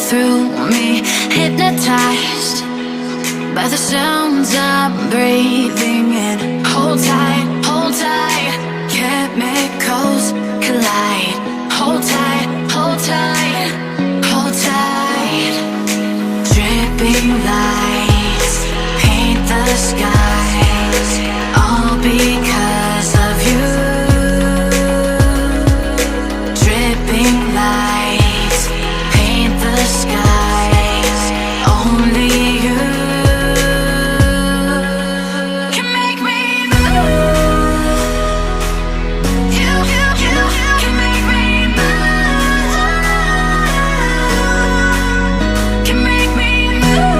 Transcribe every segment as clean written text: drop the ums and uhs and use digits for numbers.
through me, hypnotized by the sounds I'm breathing in. Hold tight, chemicals collide. Hold tight, hold tight, hold tight. Dripping lights paint the skies, all because of you. Dripping lights paint the skies, only you can make me move. You can make me move. Can make me move.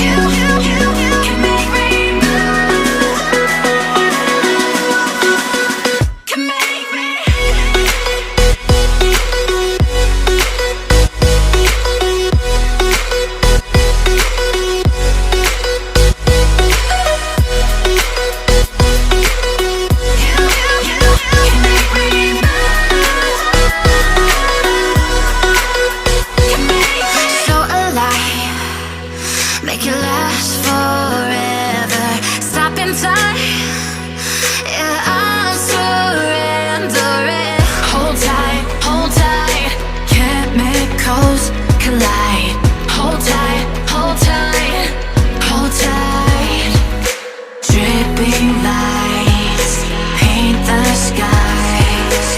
You can make me move. Can make me. So alive, make it last forever. Stop in time, yeah, I'm surrendering. Hold tight, chemicals collide. Hold tight, hold tight, hold tight. Dripping lights paint the skies,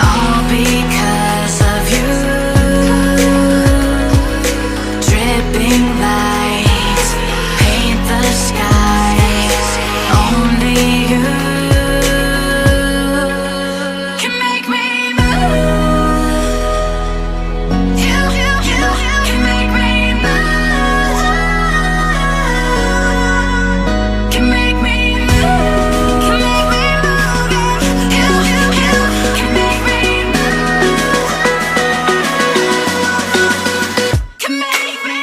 all because of you. Dripping lights paint the skies, only you can make me move. You can make me move. Can make me move. Can make me move. You can make me move. Can make me.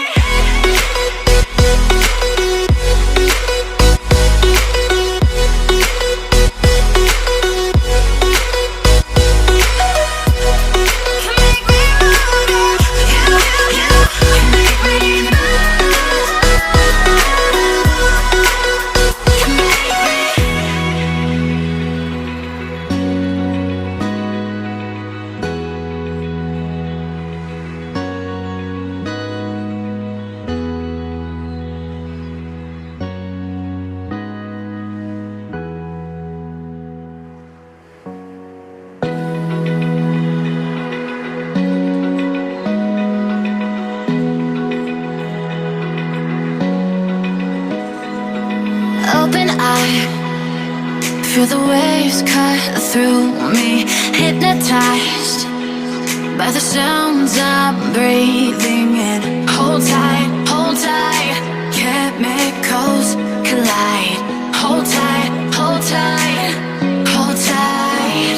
Open eye, feel the waves cut through me, hypnotized by the sounds I'm breathing in. Hold tight, chemicals collide. Hold tight, hold tight, hold tight.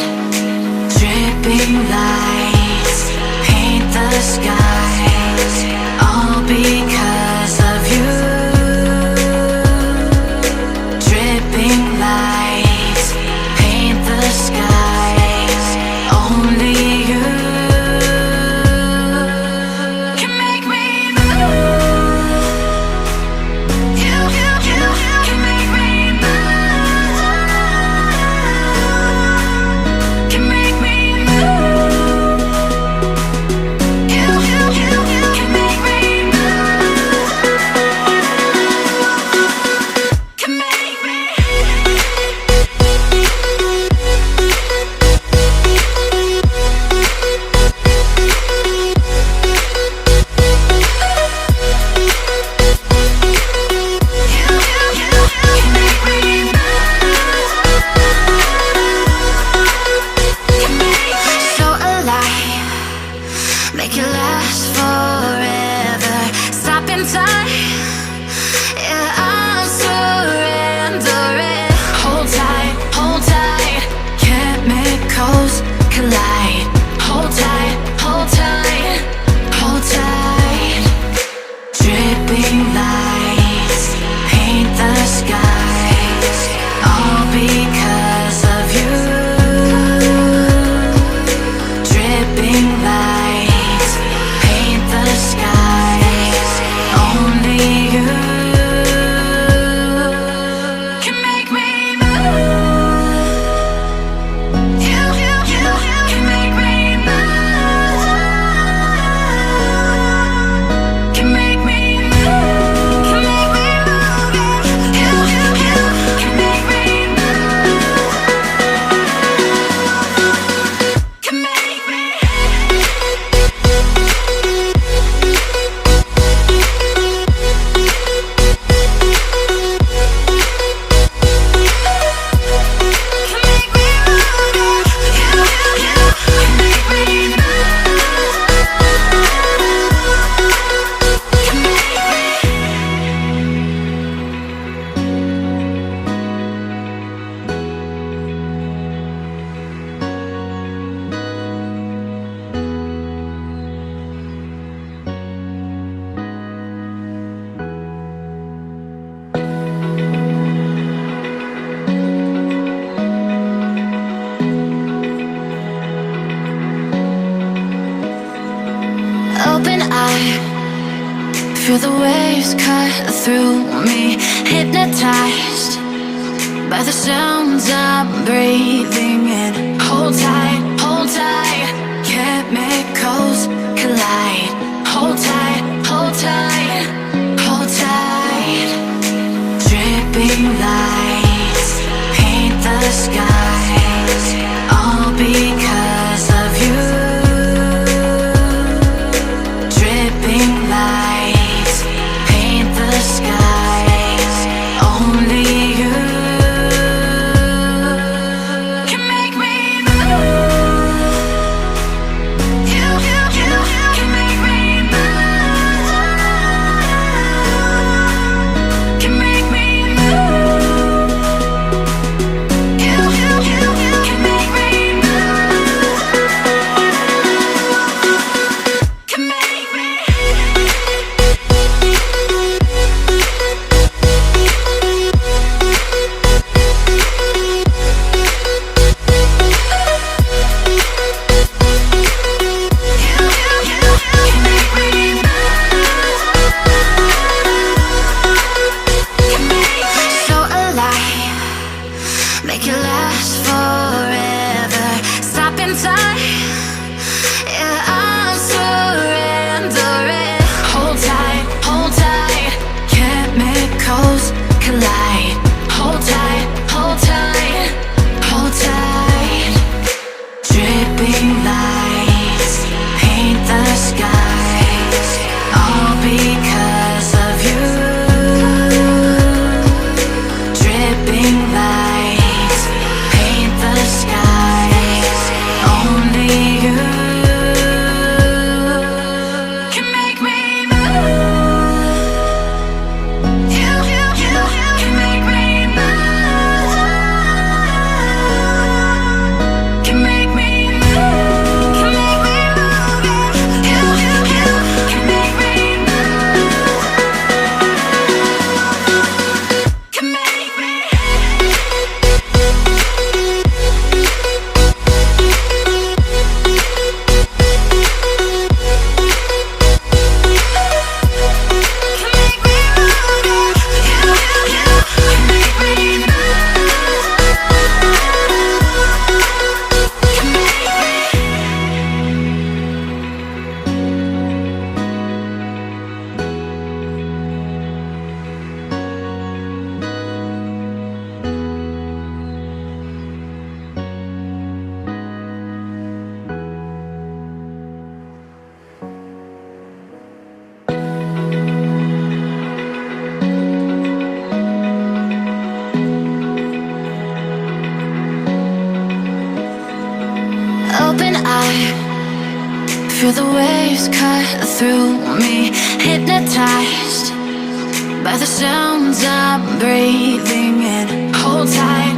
Dripping lights paint the skies, all because of you. Dripping lights paint the skies, only you can make me move. You can make me move. Can make me move. You can make me move. Can make me. So alive, make it last forever. Stop in time, yeah, I'm surrendering. Hold tight, chemicals collide. Hold tight, hold tight, hold tight. Dripping lights paint the skies, all because of you. Dripping lights Open eye, feel the waves cut through me. Hypnotized by the sounds I'm breathing in. Hold tight, hold tight. Chemicals collide. Hold tight, hold tight, hold tight. Dripping lights paint the skies, all because of you. Dripping lights paint the skies, only you can make me move. You can make me move. Can make me move. You can make me move. Can make me. So alive, make it last forever. Stop in time, yeah, I'm surrendering. Hold tight, chemicals collide. Hold tight, hold tight, hold tight. Dripping lights paint the skies, all because of you. Dripping lights paint the skies, only you can make me move. You can make me move. Can make me move. Can make me move. You can make me move. Can make me. Open eye, feel the waves cut through me. Hypnotized by the sounds I'm breathing in. Hold tight,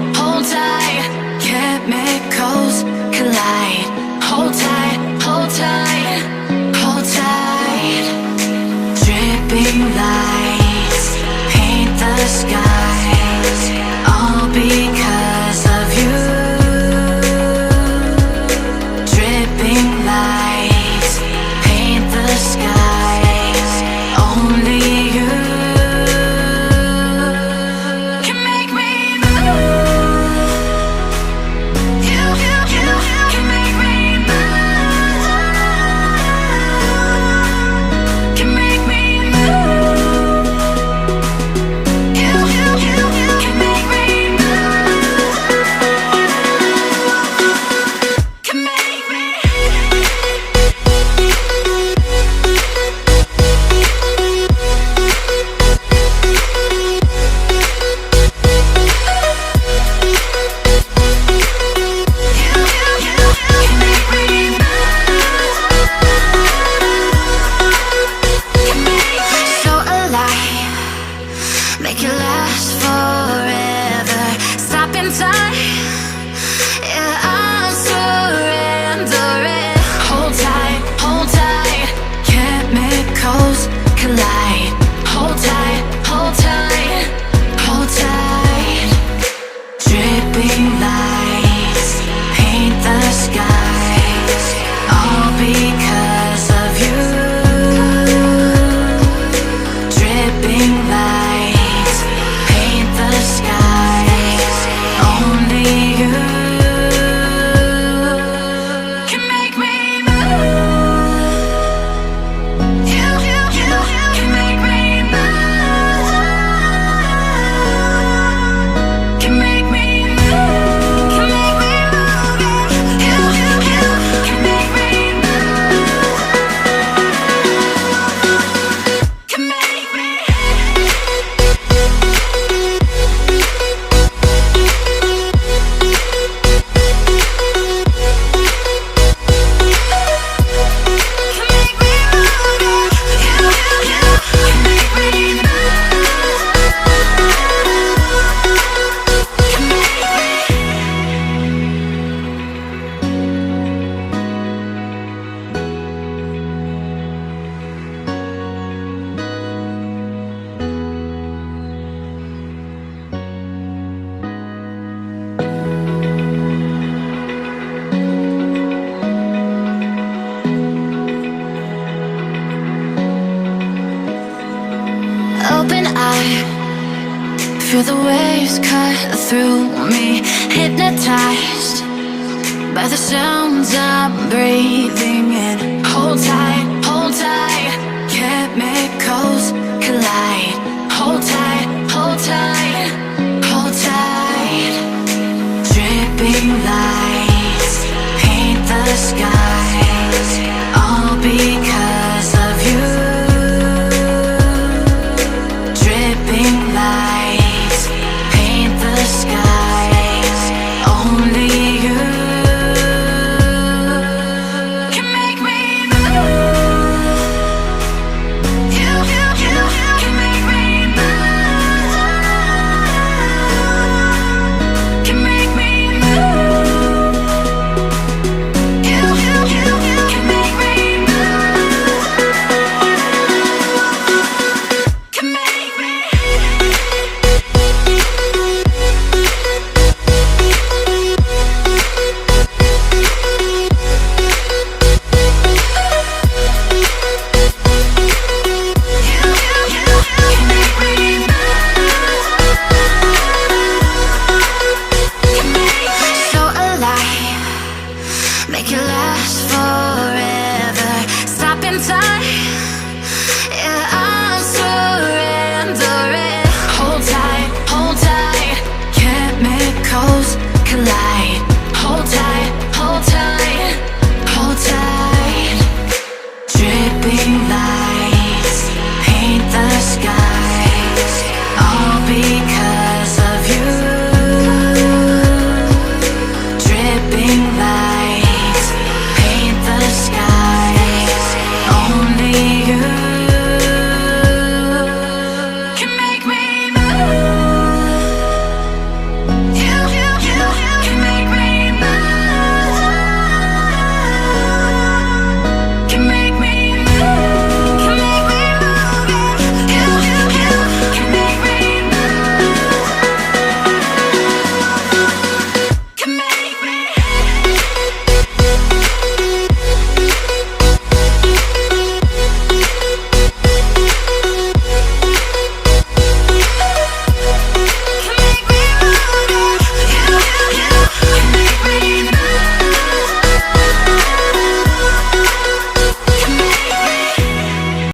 chemicals collide. Hold tight, hold tight, hold tight. Dripping lights paint the skies, all because of you. Dripping lights paint the skies, only you can make me move. You can make me high. Feel the waves cut through me, hypnotized by the sounds I'm breathing in. Hold tight, hold tight. Chemicals collide. Hold tight, hold tight, hold tight. Dripping lights paint the skies, all because of you. Dripping lights paint the skies, only you can make me move. You can make me move. Can make me move. You can make me move. Can make me. So alive, make it last forever. Stop in time, yeah.